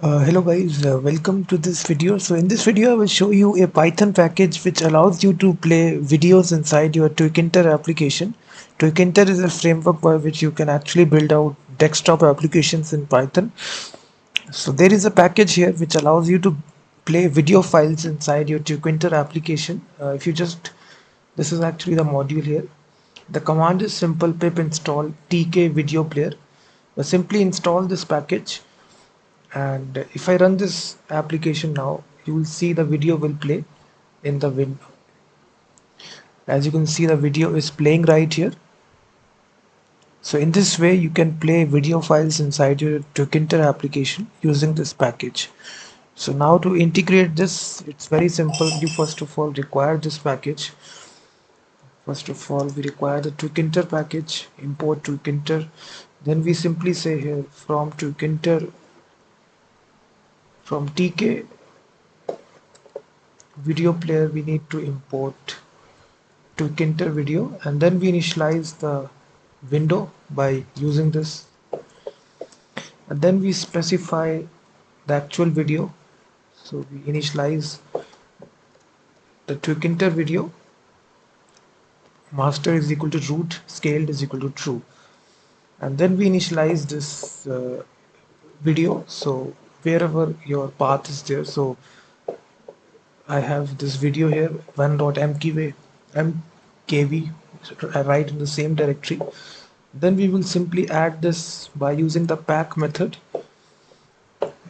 Hello guys, welcome to this video. So in this video I will show you a Python package which allows you to play videos inside your Tkinter application. Tkinter is a framework by which you can actually build out desktop applications in Python. So there is a package here which allows you to play video files inside your Tkinter application. If you just, this is actually the module here. The command is simple: pip install tkvideoplayer. Simply install this package, and if I run this application now, you will see the video will play in the window. As you can see, the video is playing right here. So in this way you can play video files inside your Tkinter application using this package. So now to integrate this, it's very simple. You first of all require this package. First of all, we require the Tkinter package, import Tkinter. Then we simply say here from Tkinter, from tk video player, we need to import Tkinter video, and then we initialize the window by using this, and then we specify the actual video. So we initialize the Tkinter video, master is equal to root, scaled is equal to true, and then we initialize this video. So wherever your path is there, so I have this video here 1.mkv right in the same directory. Then we will simply add this by using the pack method,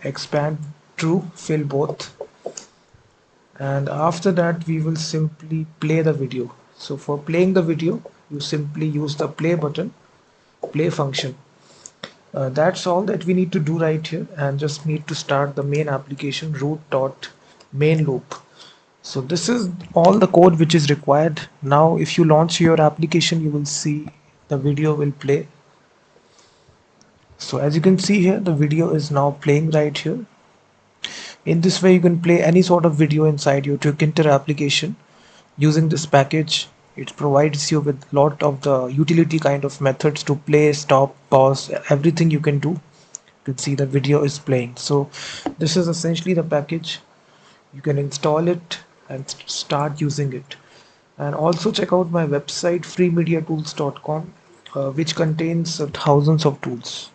expand true, fill both, and after that we will simply play the video. So for playing the video, you simply use the play button, play function. That's all that we need to do right here, and just need to start the main application root.main loop. So this is all the code which is required. Now if you launch your application, you will see the video will play. So as you can see here, the video is now playing right here. In this way you can play any sort of video inside your Tkinter application using this package. It provides you with lot of the utility kind of methods to play, stop, pause, everything you can do. You can see the video is playing. So this is essentially the package. You can install it and start using it. And also check out my website freemediatools.com, which contains thousands of tools.